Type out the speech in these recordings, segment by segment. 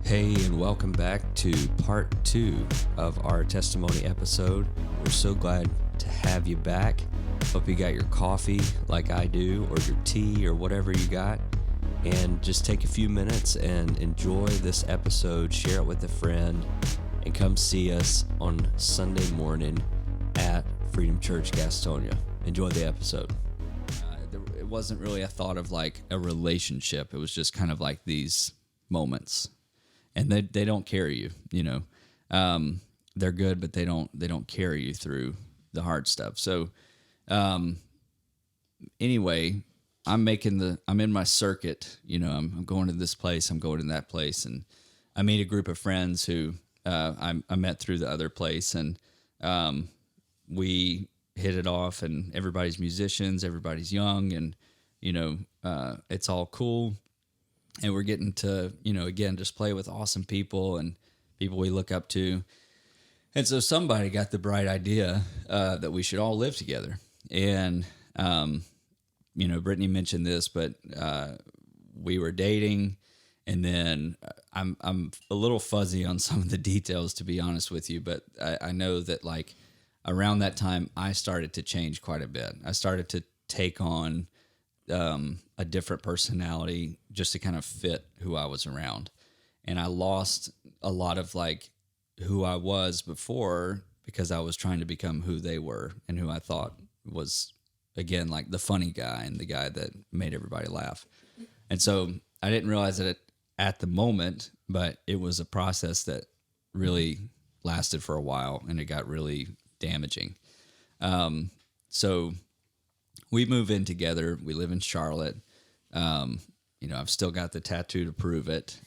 Hey, and welcome back to part 2 of our testimony episode. We're so glad to have you back. Hope you got your coffee like I do, or your tea, or whatever you got. And just take a few minutes and enjoy this episode, share it with a friend, and come see us on Sunday morning at Freedom Church, Gastonia. Enjoy the episode. It wasn't really a thought of like a relationship. It was just kind of like these moments. And they don't carry you, you know. They're good, but they don't carry you through the hard stuff. So, anyway, I'm in my circuit. You know, I'm going to this place, I'm going to that place, and I meet a group of friends who I met through the other place, and we hit it off. And everybody's musicians, everybody's young, and you know, it's all cool. And we're getting to, you know, again, just play with awesome people and people we look up to. And so somebody got the bright idea that we should all live together. And, you know, Brittany mentioned this, but we were dating. And then I'm a little fuzzy on some of the details, to be honest with you. But I know that, like, around that time, I started to change quite a bit. I started to take on a different personality just to kind of fit who I was around. And I lost a lot of like who I was before because I was trying to become who they were and who I thought was, again, like the funny guy and the guy that made everybody laugh. And so I didn't realize it at the moment, but it was a process that really lasted for a while, and it got really damaging. So we move in together. We live in Charlotte. You know, I've still got the tattoo to prove it.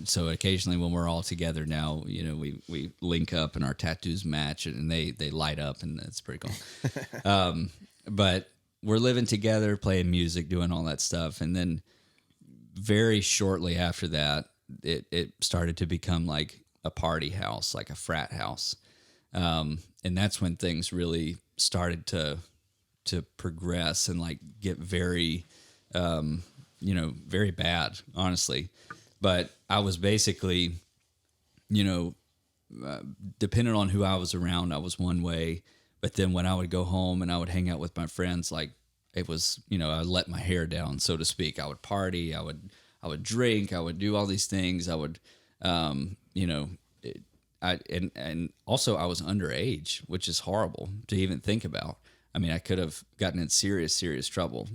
So occasionally when we're all together now, you know, we link up and our tattoos match, and they light up, and it's pretty cool. But we're living together, playing music, doing all that stuff. And then very shortly after that, it started to become like a party house, like a frat house. And that's when things really started to progress and like get very, you know, very bad, honestly. But I was basically, you know, depending on who I was around, I was one way. But then when I would go home and I would hang out with my friends, like it was, you know, I let my hair down, so to speak. I would party, I would drink, I would do all these things. I would, you know, and also I was underage, which is horrible to even think about. I mean, I could have gotten in serious trouble.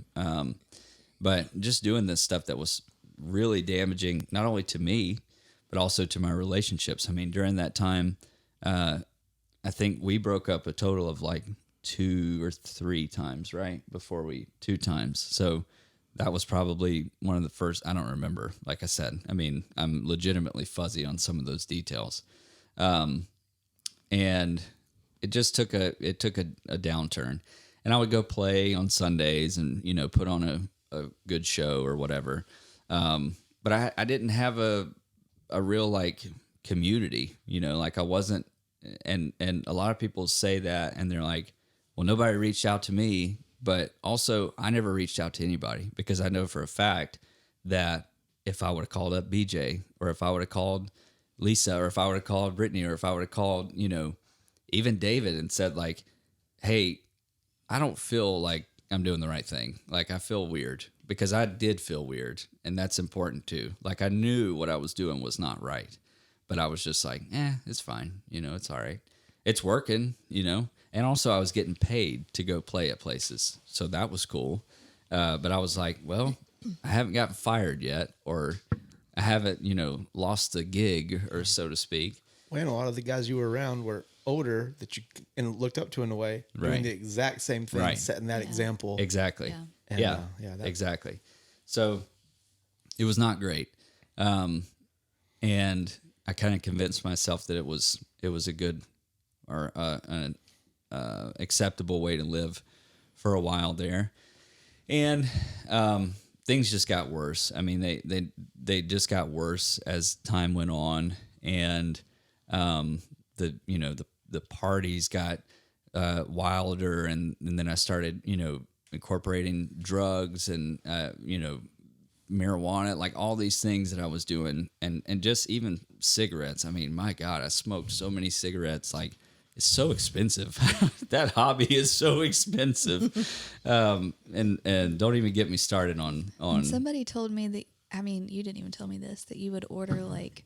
But just doing this stuff that was really damaging, not only to me, but also to my relationships. I mean, during that time, I think we broke up a total of like 2 or 3 times, right? 2 times. So that was probably one of the first. I don't remember. Like I said, I mean, I'm legitimately fuzzy on some of those details. And it just took a downturn. And I would go play on Sundays and, you know, put on a good show or whatever. But I didn't have a real like community, you know, like I wasn't, and a lot of people say that and they're like, well, nobody reached out to me, but also I never reached out to anybody, because I know for a fact that if I would have called up BJ, or if I would have called Lisa, or if I would have called Brittany, or if I would have called, you know, even David, and said like, hey, I don't feel like I'm doing the right thing. Like I feel weird, because I did feel weird, and that's important too. Like I knew what I was doing was not right, but I was just like, it's fine. You know, it's all right. It's working, you know? And also I was getting paid to go play at places. So that was cool. But I was like, well, I haven't gotten fired yet, or I haven't, you know, lost a gig, or so to speak. Well, and a lot of the guys you were around were older that you and looked up to in a way, doing the exact same thing, setting that example. Exactly. Yeah. Exactly. So it was not great. And I kind of convinced myself that it was a good or an acceptable way to live for a while there. And things just got worse. I mean, they just got worse as time went on, and the parties got wilder, and then I started, you know, incorporating drugs and marijuana, like all these things that I was doing, and just even cigarettes. I mean, my God, I smoked so many cigarettes. Like, it's so expensive. That hobby is so expensive. And don't even get me started on. And somebody told me that, I mean, you didn't even tell me this, that you would order like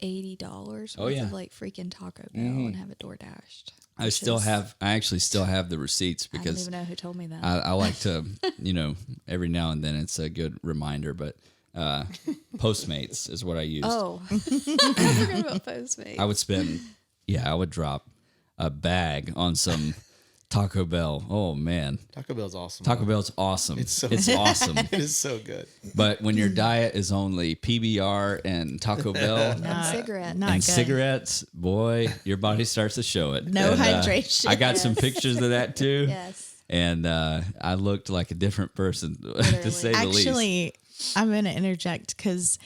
$80 worth of like freaking Taco Bell and have it door dashed. I actually still have the receipts because I don't even know who told me that. I like to, every now and then it's a good reminder, but Postmates is what I use. Oh, I forgot about Postmates. I would drop a bag on some Taco Bell. Oh man. Taco Bell's awesome. Taco Bell's awesome. It's awesome. It is so good. But when your diet is only PBR and Taco Bell and cigarettes, boy, your body starts to show it. No hydration. I got some pictures of that too. Yes. And I looked like a different person, to say the least. Actually, I'm going to interject because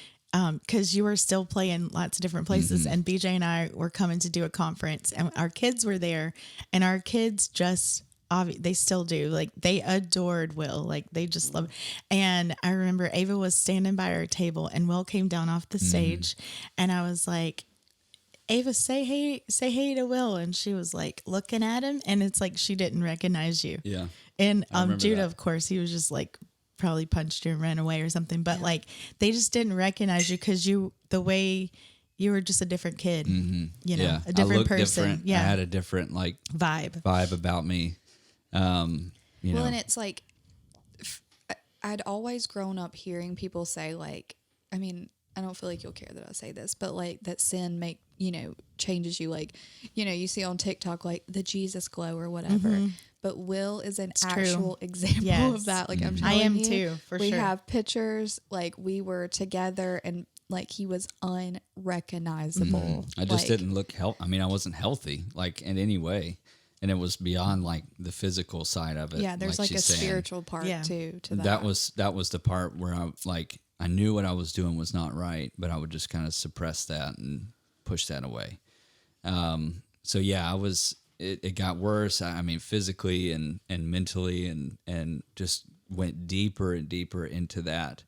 you were still playing lots of different places, and BJ and I were coming to do a conference, and our kids were there, and our kids just they still do, like they adored Will, like they just love it. And I remember Ava was standing by our table, and Will came down off the stage, and I was like, Ava, say hey to Will, and she was like looking at him, and it's like she didn't recognize you. Yeah. And Judah, of course, he was just like probably punched you and ran away or something, but like they just didn't recognize you because the way you were just a different kid, a different person. Different. Yeah, I had a different like vibe about me. And it's like I'd always grown up hearing people say, like, I mean, I don't feel like you'll care that I say this, but like that sin changes you. Like, you see on TikTok, like the Jesus glow or whatever. But Will is an actual example of that. Like, I'm telling you. I am too, for sure. We have pictures, like we were together and like he was unrecognizable. I just didn't look I mean, I wasn't healthy, like in any way. And it was beyond like the physical side of it. Yeah, there's like a spiritual part too to that. That was the part where I knew what I was doing was not right, but I would just kind of suppress that and push that away. So yeah, it got worse. I mean, physically and mentally and just went deeper and deeper into that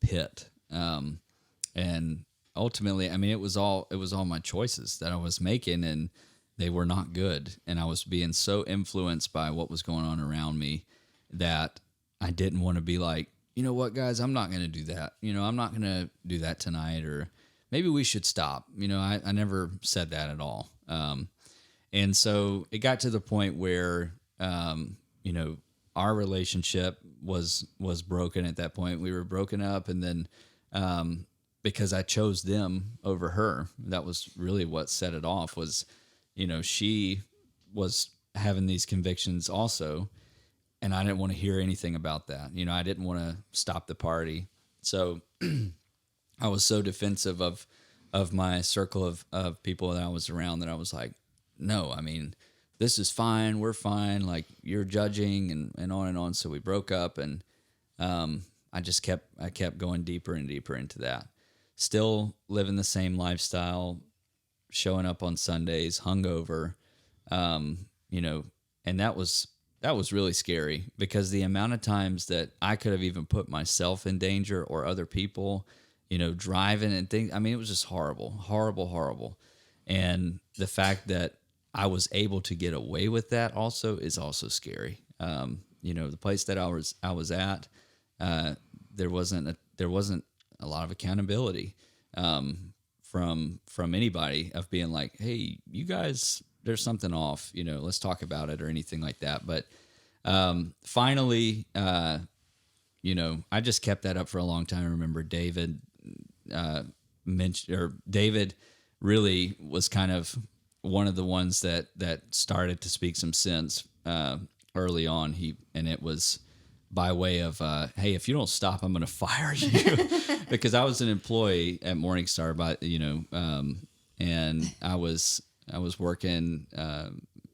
pit. And ultimately, I mean, it was all my choices that I was making, and they were not good. And I was being so influenced by what was going on around me that I didn't want to be like, you know what, guys, I'm not going to do that. I'm not going to do that tonight, or maybe we should stop. I never said that at all. And so it got to the point where, our relationship was broken at that point. We were broken up, and then because I chose them over her, that was really what set it off. Was, she was having these convictions also, and I didn't want to hear anything about that. I didn't want to stop the party. So I was so defensive of my circle of people that I was around that I was like, no, I mean, this is fine. We're fine. Like, you're judging and on and on. So we broke up, and I kept going deeper and deeper into that. Still living the same lifestyle, showing up on Sundays, hungover, and that was really scary, because the amount of times that I could have even put myself in danger or other people, driving and things. I mean, it was just horrible, horrible, horrible. And the fact that I was able to get away with that also is also scary. The place that I was at, there wasn't a lot of accountability from anybody of being like, hey, you guys, there's something off, let's talk about it or anything like that. But finally, I just kept that up for a long time. I remember David David really was kind of one of the ones that started to speak some sense early on. And it was by way of, hey, if you don't stop, I'm going to fire you. Because I was an employee at Morningstar, and I was working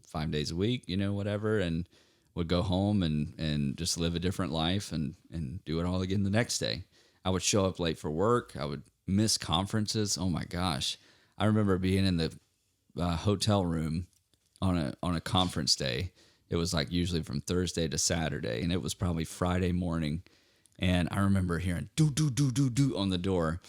5 days a week, whatever, and would go home and just live a different life and do it all again the next day. I would show up late for work. I would miss conferences. Oh my gosh. I remember being in the hotel room on a conference day. It was like usually from Thursday to Saturday, and it was probably Friday morning, And I remember hearing do, do, do, do, do on the door.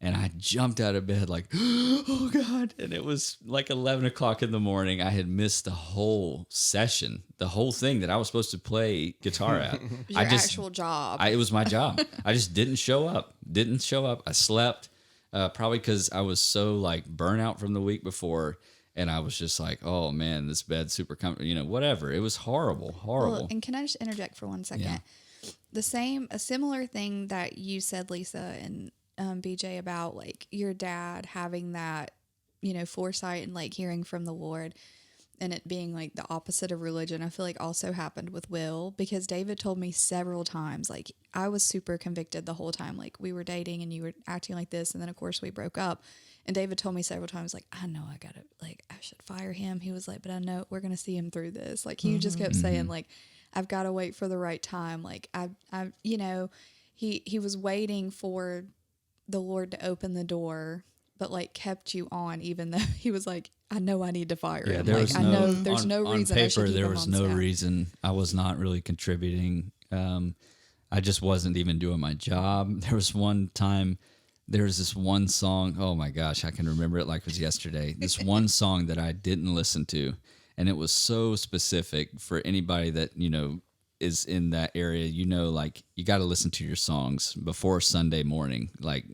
And I jumped out of bed like, oh God. And it was like 11 o'clock in the morning. I had missed the whole session, the whole thing that I was supposed to play guitar at. Your actual job. It was my job. I just didn't show up. I slept, probably because I was so like burnout from the week before. And I was just like, oh man, this bed's super comfortable, whatever. It was horrible. Well, and can I just interject for 1 second? Yeah. A similar thing that you said, Lisa, and BJ, about like your dad having that, foresight and like hearing from the Lord, and it being like the opposite of religion, I feel like also happened with Will, because David told me several times, like I was super convicted the whole time, like we were dating and you were acting like this, and then of course we broke up, and David told me several times, like, I know I should fire him. He was like, but I know we're gonna see him through this. Like he just kept saying, like, I've got to wait for the right time. Like he was waiting for the Lord to open the door, but like kept you on, even though he was like, I know I need to fire him. Like I know there's no reason. On I should paper, keep there him was on no staff. reason. I was not really contributing. I just wasn't even doing my job. There was one time, there was this one song. Oh my gosh, I can remember it like it was yesterday. This one song that I didn't listen to, and it was so specific for anybody that is in that area. Like you got to listen to your songs before Sunday morning. Like,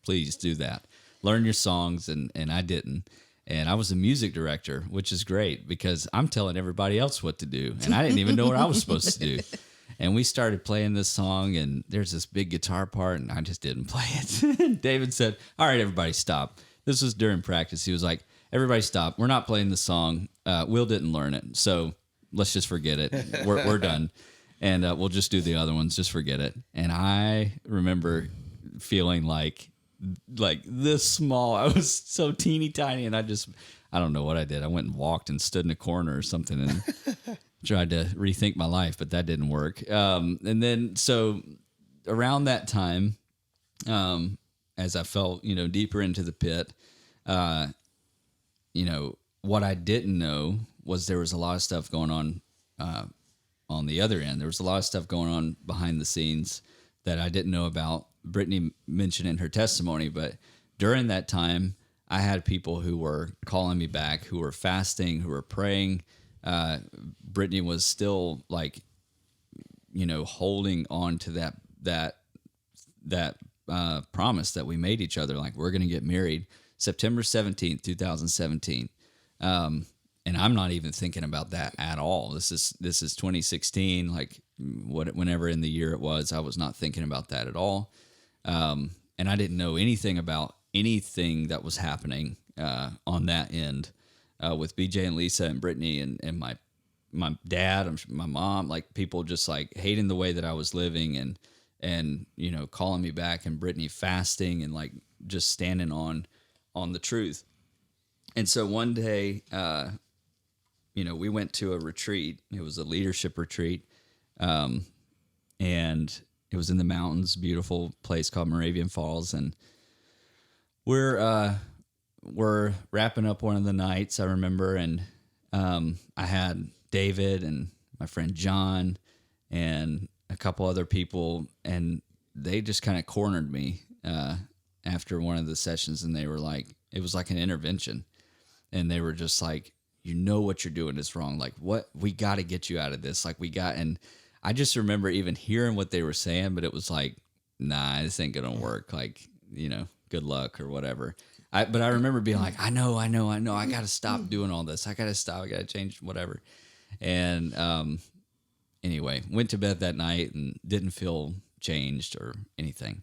please do that. Learn your songs, and I didn't. And I was a music director, which is great because I'm telling everybody else what to do, and I didn't even know what I was supposed to do. And we started playing this song, and there's this big guitar part, and I just didn't play it. David said, all right, everybody stop. This was during practice. He was like, everybody stop. We're not playing the song. Will didn't learn it, so let's just forget it. We're done. And we'll just do the other ones. Just forget it. And I remember feeling like this small. I was so teeny tiny, and I don't know what I did. I went and walked and stood in a corner or something and tried to rethink my life, but that didn't work. And then so around that time, as I fell, deeper into the pit, what I didn't know was there was a lot of stuff going on the other end. There was a lot of stuff going on behind the scenes that I didn't know about. Brittany mentioned in her testimony, but during that time, I had people who were calling me back, who were fasting, who were praying. Brittany was still like, holding on to that promise that we made each other. Like, we're going to get married September 17th, 2017. And I'm not even thinking about that at all. This is 2016, like whenever in the year it was, I was not thinking about that at all. And I didn't know anything about anything that was happening on that end with BJ and Lisa and Brittany and my dad and my mom, like people just like hating the way that I was living and calling me back, and Brittany fasting and like just standing on the truth. And so one day, we went to a retreat. It was a leadership retreat. And it was in the mountains, beautiful place called Moravian Falls. And we're wrapping up one of the nights, I remember. And I had David and my friend John and a couple other people, and they just kind of cornered me after one of the sessions. And they were like, it was like an intervention. And they were just like, what you're doing is wrong. Like, what, we got to get you out of this. Like, and I just remember even hearing what they were saying, but it was like, nah, this ain't going to work. Like, good luck or whatever. But I remember being like, I know. I got to stop doing all this. I got to change whatever. And anyway, went to bed that night and didn't feel changed or anything.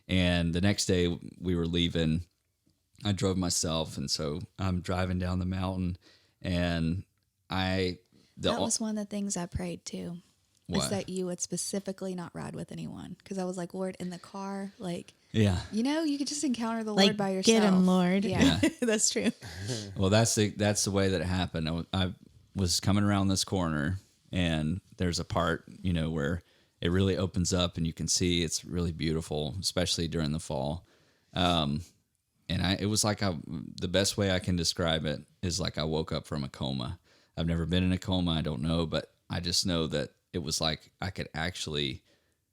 And the next day we were leaving. I drove myself, and so I'm driving down the mountain, and that was one of the things I prayed too. Is that you would specifically not ride with anyone, because I was like, Lord, in the car, like, yeah, you could just encounter the Lord by yourself. Get him, Lord. Yeah. That's true. Well, that's the way that it happened. I was coming around this corner, and there's a part where it really opens up, and you can see it's really beautiful, especially during the fall. And it was like the best way I can describe it is like I woke up from a coma. I've never been in a coma. I don't know, but I just know that it was like I could actually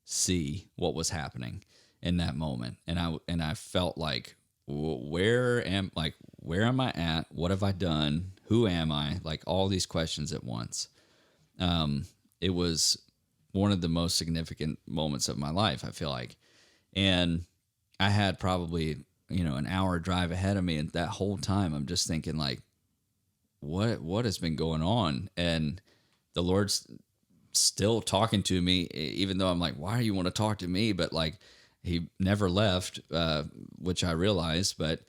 see what was happening in that moment. And I felt like, where am I at? What have I done? Who am I? Like all these questions at once. It was one of the most significant moments of my life, I feel like. And I had probably, an hour drive ahead of me. And that whole time I'm just thinking like, what has been going on? And the Lord's still talking to me, even though I'm like, why do you want to talk to me? But like, he never left, which I realized, but,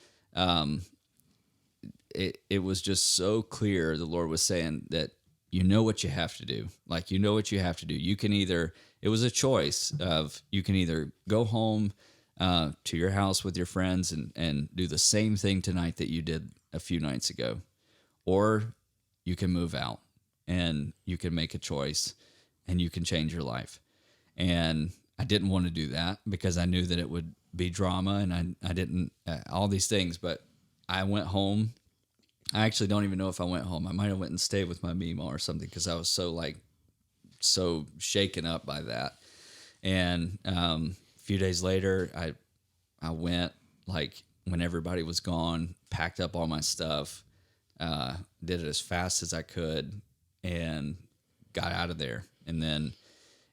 it was just so clear. The Lord was saying that, what you have to do. Like, what you have to do. You can either, it was a choice of, you can either go home, to your house with your friends and do the same thing tonight that you did a few nights ago, or you can move out and you can make a choice and you can change your life. And I didn't want to do that because I knew that it would be drama, and I didn't, all these things, but I went home. I actually don't even know if I went home. I might have went and stayed with my Mima or something, because I was so shaken up by that. And a few days later, I went, like, when everybody was gone, packed up all my stuff, did it as fast as I could, and got out of there. And then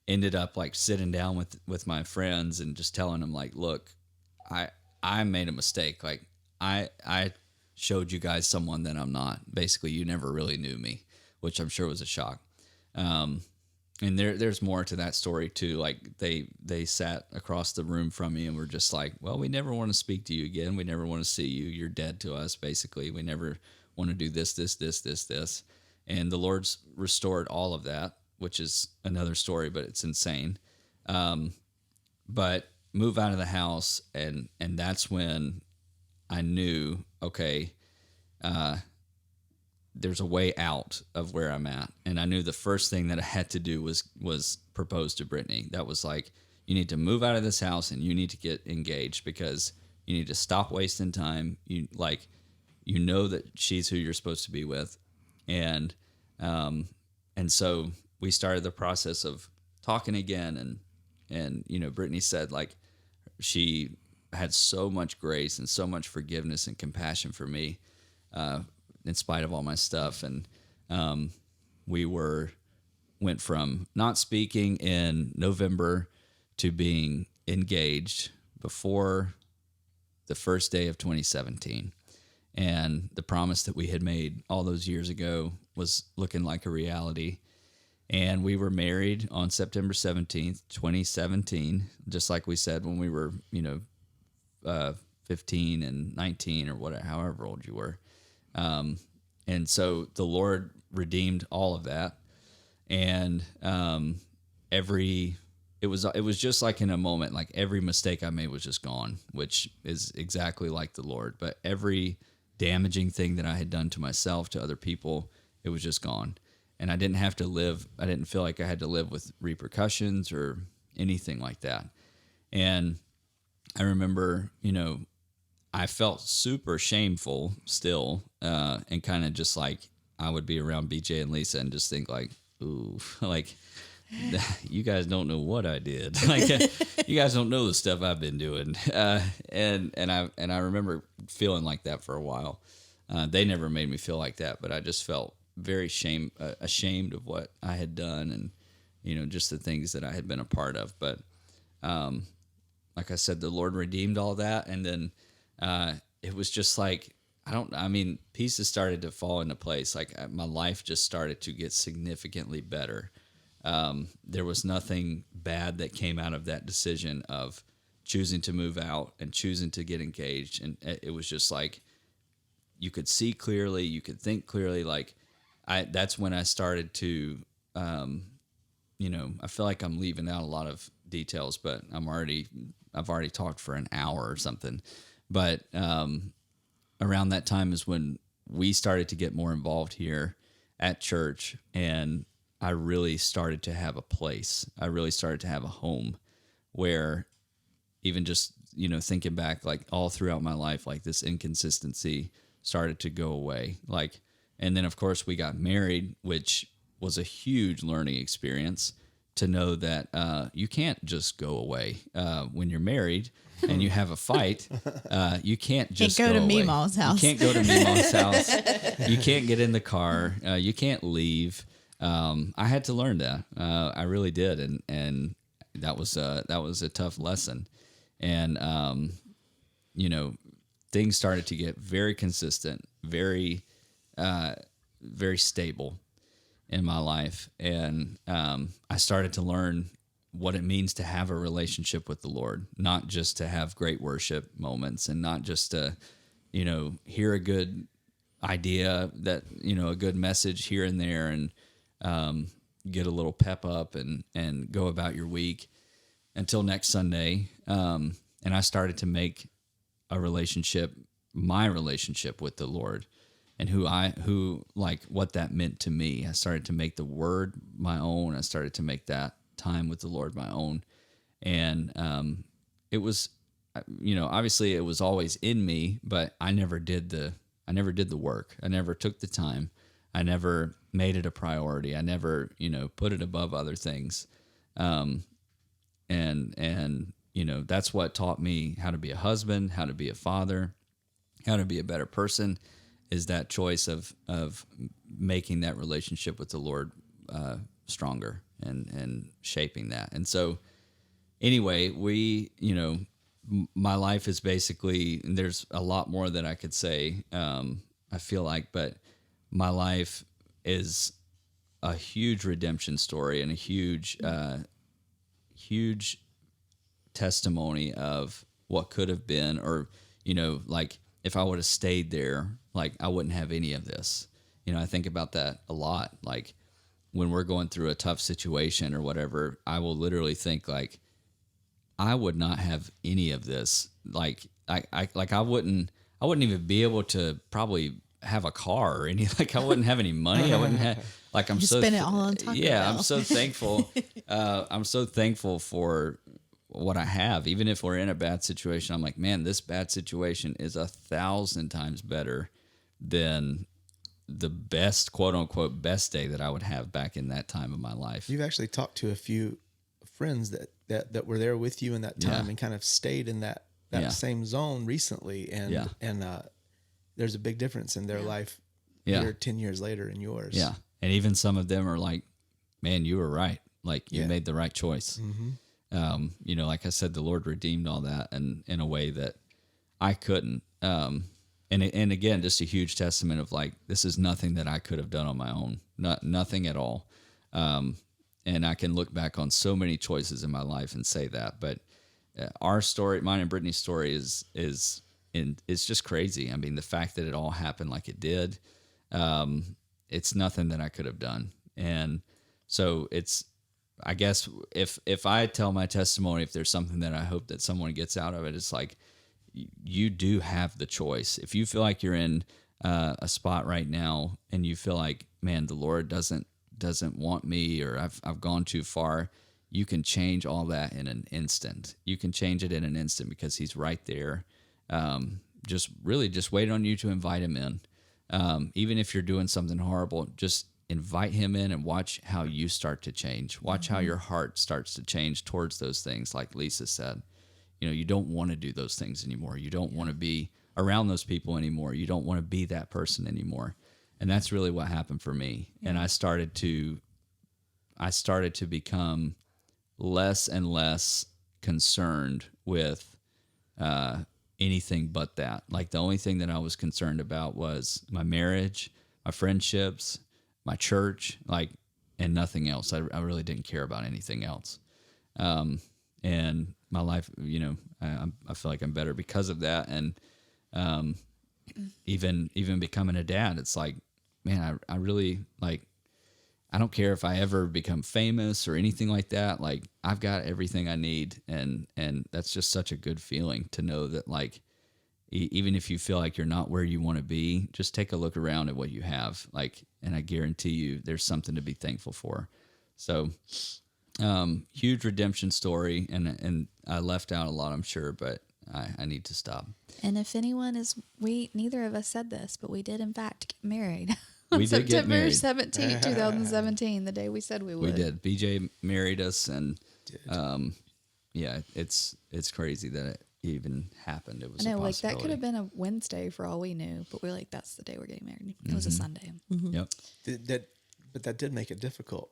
ended up like sitting down with my friends and just telling them like, look, I made a mistake. Like I showed you guys someone that I'm not. Basically, you never really knew me, which I'm sure was a shock. And there's more to that story too. Like they sat across the room from me and were just like, well, we never want to speak to you again. We never want to see you. You're dead to us. Basically, we never want to do this. And the Lord's restored all of that, which is another story, but it's insane. But move out of the house, and that's when I knew, okay, there's a way out of where I'm at. And I knew the first thing that I had to do was propose to Brittany. That was like, you need to move out of this house and you need to get engaged, because you need to stop wasting time. You that she's who you're supposed to be with. And so we started the process of talking again, and Brittany said like she had so much grace and so much forgiveness and compassion for me, in spite of all my stuff. And we went from not speaking in November to being engaged before the first day of 2017. And the promise that we had made all those years ago was looking like a reality. And we were married on September 17th, 2017, just like we said when we were, 15 and 19 or whatever, however old you were. And so the Lord redeemed all of that. And it was just like in a moment, like every mistake I made was just gone, which is exactly like the Lord. But every damaging thing that I had done to myself, to other people, it was just gone. And I didn't feel like I had to live with repercussions or anything like that. And I remember, I felt super shameful still, and kind of just like I would be around BJ and Lisa and just think like, ooh, like, you guys don't know what I did. Like, you guys don't know the stuff I've been doing. And I remember feeling like that for a while. They never made me feel like that, but I just felt very ashamed of what I had done, and just the things that I had been a part of. But like I said, the Lord redeemed all that, and then it was just like pieces started to fall into place. Like my life just started to get significantly better. There was nothing bad that came out of that decision of choosing to move out and choosing to get engaged, and it was just like you could see clearly, you could think clearly. Like that's when I started to, I feel like I'm leaving out a lot of details, but I've already talked for an hour or something. But around that time is when we started to get more involved here at church, and I really started to have a place. I really started to have a home where even just, thinking back, like all throughout my life, like this inconsistency started to go away. And then of course we got married, which was a huge learning experience to know that you can't just go away when you're married and you have a fight. You can't just go to away. Meemaw's house. You can't go to Meemaw's house. You can't get in the car. You can't leave. I had to learn that. I really did, and that was a tough lesson. And things started to get very consistent, very very stable in my life, and I started to learn what it means to have a relationship with the Lord, not just to have great worship moments, and not just to hear a good idea, that a good message here and there, and get a little pep up and go about your week until next Sunday. And I started to make my relationship with the Lord, and what that meant to me. I started to make the Word my own. I started to make that time with the Lord my own. And it was, obviously it was always in me, but I never did the work. I never took the time. I never made it a priority. I never, put it above other things. And that's what taught me how to be a husband, how to be a father, how to be a better person, is that choice of making that relationship with the Lord stronger and shaping that. And so anyway, my life is basically, and there's a lot more that I could say, I feel like, but my life is a huge redemption story and a huge testimony of what could have been, or, if I would have stayed there, I wouldn't have any of this. I think about that a lot. Like, when we're going through a tough situation or whatever, I will literally think I would not have any of this. I wouldn't even be able to probably have a car or any, I wouldn't have any money. I wouldn't have, I'm so spend it all on Taco Bell. I'm so thankful. I'm so thankful for what I have. Even if we're in a bad situation, I'm like, man, this bad situation is 1,000 times better than the best, quote unquote, best day that I would have back in that time of my life. You've actually talked to a few friends that were there with you in that time and kind of stayed in that same zone recently. And there's a big difference in their life here 10 years later in yours. Yeah. And even some of them are like, man, you were right. You made the right choice. Mm-hmm. Like I said, the Lord redeemed all that, and in a way that I couldn't. And again, just a huge testament of this is nothing that I could have done on my own, nothing at all. And I can look back on so many choices in my life and say that. But our story, mine and Brittany's story, is it's just crazy. I mean, the fact that it all happened like it did, it's nothing that I could have done. And so I guess if I tell my testimony, if there's something that I hope that someone gets out of it, it's you do have the choice. If you feel like you're in a spot right now and you feel like, man, the Lord doesn't want me, or I've gone too far, you can change all that in an instant. You can change it in an instant because He's right there. Just wait on you to invite Him in. Even if you're doing something horrible, just invite Him in and watch how you start to change. Watch how your heart starts to change towards those things. Like Lisa said, you don't want to do those things anymore. You don't want to be around those people anymore. You don't want to be that person anymore. And that's really what happened for me. Yeah. And I started to become less and less concerned with anything but that. The only thing that I was concerned about was my marriage, my friendships, my church, and nothing else. I really didn't care about anything else. And my life, I feel like I'm better because of that. And even becoming a dad, it's man, I really I don't care if I ever become famous or anything like that. I've got everything I need. And that's just such a good feeling to know that even if you feel like you're not where you want to be, just take a look around at what you have. And I guarantee you there's something to be thankful for. So, huge redemption story. And I left out a lot, I'm sure, but I need to stop. And if anyone neither of us said this, but we did in fact get married. we did get September married. 17th, 2017, the day we said we would. We did. BJ married us, and yeah, it's crazy that it even happened. It was I know, a like that possibility. could have been a Wednesday for all we knew, but we're like, that's the day we're getting married. It was a Sunday. Yep. But that did make it difficult.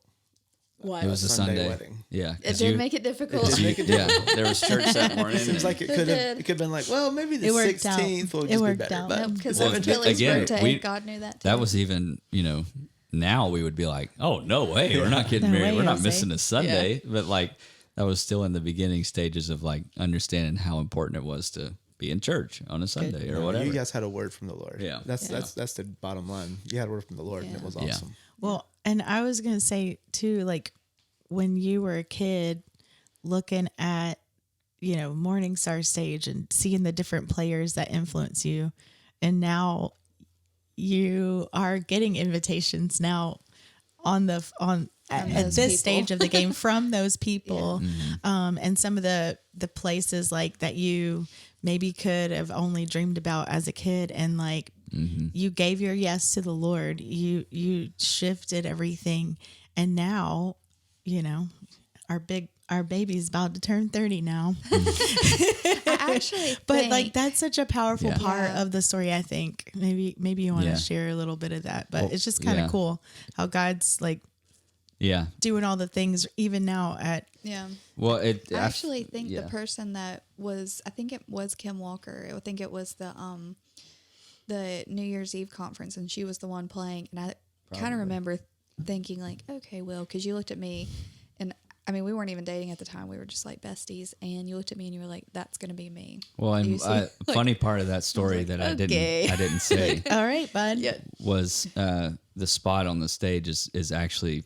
What? It was a Sunday wedding. Yeah. It did make it difficult. Yeah, there was church that morning. Seems like it could have been like, well, maybe the It worked 16th will out. It just be worked better. out. But Because Well, it was Billy's again, birthday. God knew that too. That was even, now we would be like, oh, no way. We're not getting No married. way, We're not Jose. missing a Sunday. But like, that was still in the beginning stages of like understanding how important it was to be in church on a Sunday or whatever. You guys had a word from the Lord. Yeah. That's the bottom line. You had a word from the Lord, and it was Yeah. awesome. Well, and I was going to say too, like when you were a kid looking at, Morning Star stage and seeing the different players that influence you. And now you are getting invitations now at this people. stage of the game from those people. And some of the places like that you maybe could have only dreamed about as a kid. And like, you gave your yes to the Lord, you shifted everything. And now, our baby's about to turn 30 now. I actually But think, like that's such a powerful Yeah. part Yeah. of the story, I think. Maybe you want to Yeah. share a little bit of that. But Well, it's just kind of yeah. cool how God's like Yeah. doing all the things even now at yeah. Well, I actually think yeah. the person that was, I think it was Kim Walker. I think it was the New Year's Eve conference, and she was the one playing. And I kind of remember thinking like, okay, Will, because you looked at me, and I mean, we weren't even dating at the time. We were just like besties, and you looked at me and you were like, "That's gonna be me." Well, and You see? funny part of that story like, that okay. I didn't say all right, bud. was the spot on the stage is actually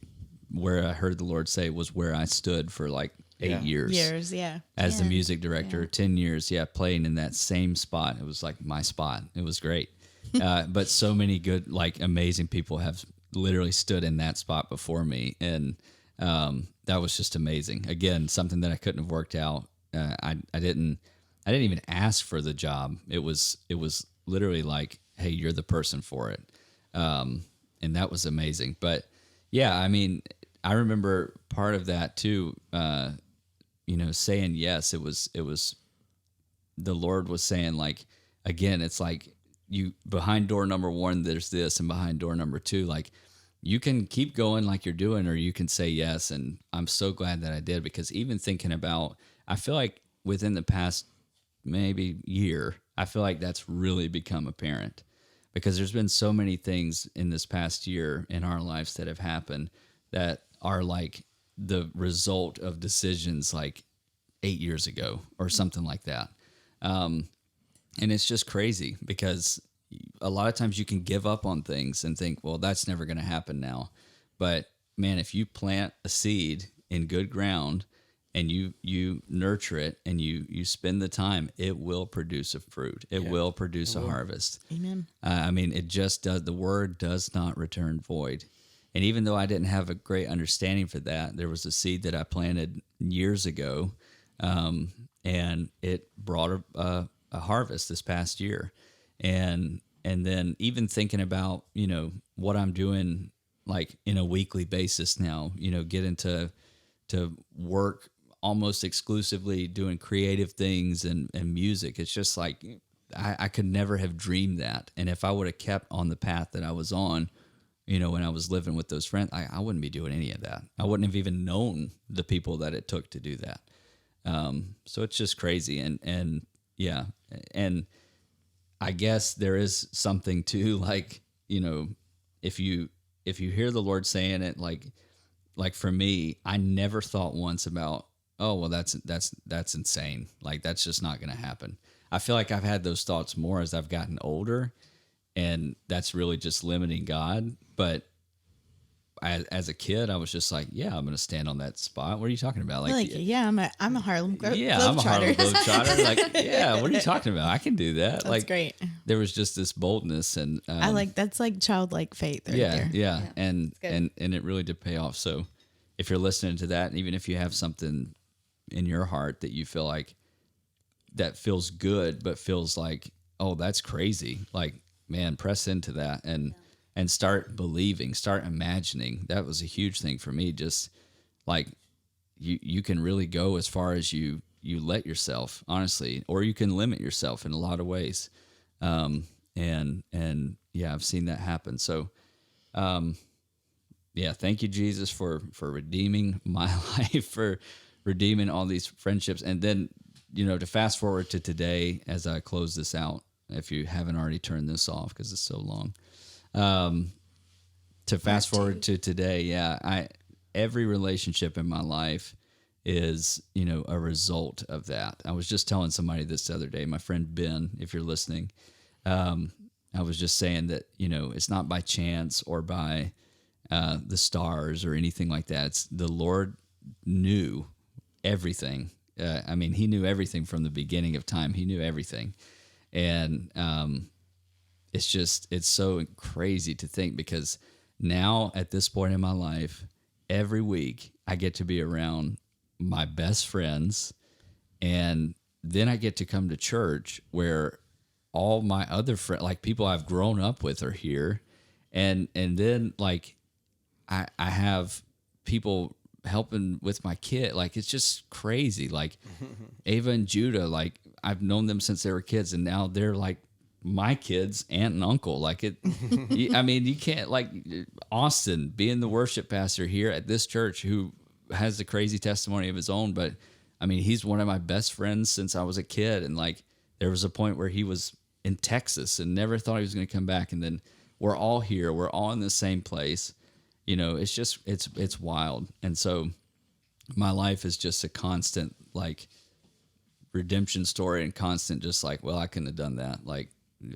where I heard the Lord say was where I stood for like 8 years. As the 10, music director, 10 years, playing in that same spot. It was like my spot. It was great. But so many good, like amazing people have literally stood in that spot before me. And that was just amazing. Again, something that I couldn't have worked out. I didn't even ask for the job. It was literally like, hey, you're the person for it. And that was amazing. But yeah, I mean, I remember part of that too, saying yes. It was the Lord was saying, like, again, it's like you behind door number 1, there's this, and behind door number 2, like you can keep going like you're doing, or you can say yes. And I'm so glad that I did, because even thinking about, I feel like within the past maybe year, I feel like that's really become apparent, because there's been so many things in this past year in our lives that have happened that are like the result of decisions like 8 years ago or something like that. And it's just crazy, because a lot of times you can give up on things and think, well, that's never going to happen now. But man, if you plant a seed in good ground and you nurture it and you spend the time, it will produce a fruit. It will produce a harvest. Amen. I mean, it just does. The word does not return void. And even though I didn't have a great understanding for that, there was a seed that I planted years ago, and it brought a harvest this past year. And then even thinking about, what I'm doing like in a weekly basis now, getting to work almost exclusively doing creative things and music. It's just like I could never have dreamed that. And if I would have kept on the path that I was on, when I was living with those friends, I wouldn't be doing any of that. I wouldn't have even known the people that it took to do that. So it's just crazy. And yeah. And I guess there is something to like, if you hear the Lord saying it, like for me, I never thought once about, oh, well, that's insane. Like, that's just not going to happen. I feel like I've had those thoughts more as I've gotten older, and that's really just limiting God. But as a kid, I was just like, yeah, I'm going to stand on that spot. What are you talking about? I'm a Harlem yeah, I'm a Harlem Globetrotter. Globetrotter. Like, yeah, what are you talking about? I can do that. That's like, great. There was just this boldness, and That's like childlike faith right there. yeah, and it really did pay off. So if you're listening to that, and even if you have something in your heart that you feel like that feels good, but feels like, oh, that's crazy, like, man, press into that. And and start believing, start imagining. That was a huge thing for me. Just like you can really go as far as you let yourself, honestly, or you can limit yourself in a lot of ways. And yeah, I've seen that happen. So, yeah, thank you, Jesus, for redeeming my life, for redeeming all these friendships. And then, to fast forward to today, as I close this out, if you haven't already turned this off because it's so long, to fast forward to today, yeah, every relationship in my life is, a result of that. I was just telling somebody this the other day, my friend Ben, if you're listening, I was just saying that, it's not by chance or by the stars or anything like that. It's the Lord knew everything. He knew everything from the beginning of time. He knew everything. And it's so crazy to think, because now at this point in my life, every week I get to be around my best friends, and then I get to come to church where all my other friends, like people I've grown up with, are here. And then like I have people helping with my kid. Like, it's just crazy. Like Ava and Judah, like I've known them since they were kids, and now they're like my kids, aunt and uncle. Like you can't, like Austin being the worship pastor here at this church, who has a crazy testimony of his own, but he's one of my best friends since I was a kid. And like, there was a point where he was in Texas and never thought he was going to come back. And then we're all here. We're all in the same place. It's just, it's wild. And so my life is just a constant, like, redemption story, and constant, just like, well, I couldn't have done that. Like,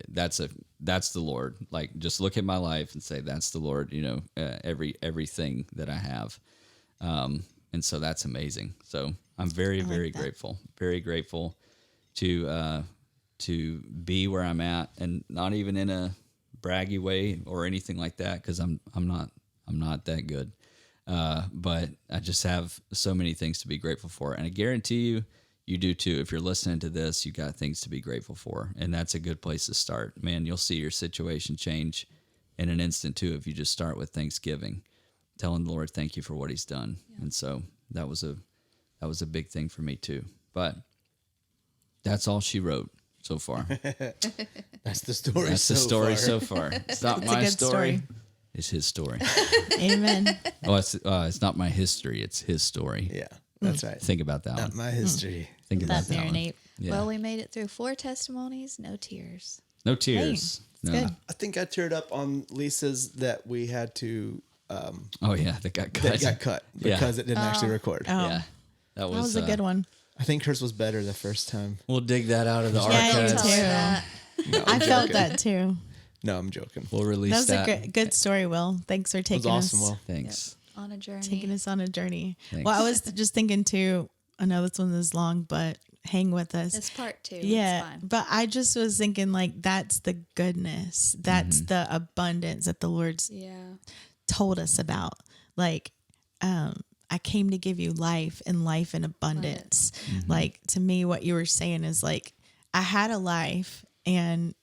that's the Lord. Like, just look at my life and say, that's the Lord, everything that I have. And so that's amazing. So I'm very, very grateful, to be where I'm at, and not even in a braggy way or anything like that, because I'm not that good. But I just have so many things to be grateful for. And I guarantee you do too. If you're listening to this, you got things to be grateful for. And that's a good place to start. Man, you'll see your situation change in an instant too, if you just start with thanksgiving, telling the Lord thank you for what he's done. Yeah. And so that was a big thing for me too. But that's all she wrote so far. That's the story. That's the story so far. It's not my story. It's his story. Amen. Oh, it's not my history. It's his story. Yeah, that's right. Think about that not one. My history. Think about that marinate. one. Yeah. Well, we made it through 4 testimonies, no tears. No tears. Hey, no. good. I think I teared up on Lisa's that we had to. Oh yeah, that got cut. That got cut because it didn't actually record. Oh. Yeah, That was a good one. I think hers was better the first time. We'll dig that out of the Yeah, archives. No, I I'm felt joking. that too. No, I'm joking. We'll release That was that. a good story, Will. Thanks for It was taking awesome, us. Will. Thanks. Yep. On a journey. Taking us on a journey. Thanks. Well, I was just thinking too, I know this one is long, but hang with us. It's part 2. Yeah. It's fine. But I just was thinking, like, that's the goodness. That's the abundance that the Lord's told us about. Like, I came to give you life and life in abundance. Like, to me, what you were saying is like, I had a life and,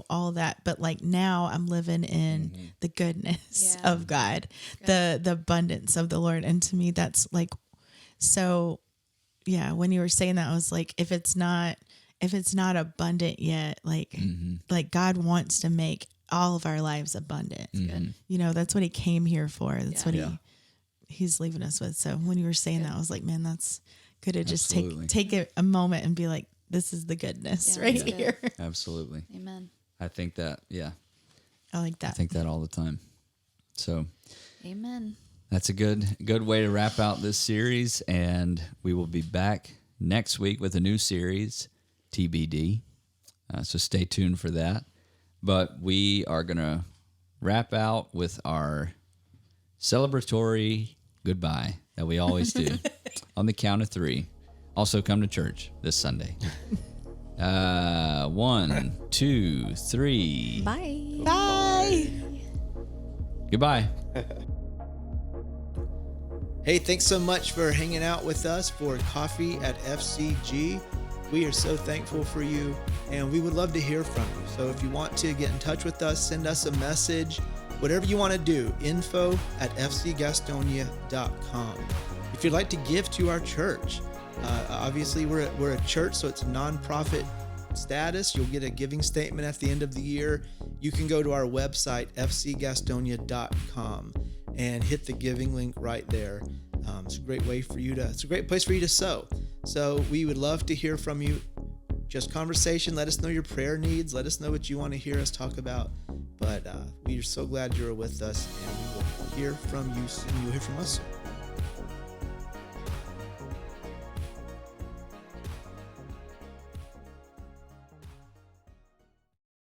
all that, but like now I'm living in the goodness of God, the abundance of the Lord. And to me, that's like, so yeah, when you were saying that, I was like, if it's not abundant yet, like, like God wants to make all of our lives abundant. That's what he came here for. That's what he's leaving us with. So when you were saying that, I was like, man, that's good to just take a moment and be like, this is the goodness right here. Absolutely. Amen. I think that, I like that. I think that all the time. So Amen. that's a good way to wrap out this series. And we will be back next week with a new series, TBD. So stay tuned for that. But we are going to wrap out with our celebratory goodbye that we always do on the count of 3. Also come to church this Sunday. 1, 2, 3. Bye. Bye. Goodbye. Hey, thanks so much for hanging out with us for Coffee at FCG. We are so thankful for you, and we would love to hear from you. So if you want to get in touch with us, send us a message. whatever you want to do, info@fcgastonia.com. If you'd like to give to our church, obviously we're a church, so it's nonprofit status. You'll get a giving statement at the end of the year. You can go to our website, fcgastonia.com, and hit the giving link right there. It's a great place for you to sow. So we would love to hear from you. Just conversation. Let us know your prayer needs. Let us know what you want to hear us talk about. But we are so glad you're with us, and we will hear from you soon. You'll hear from us soon.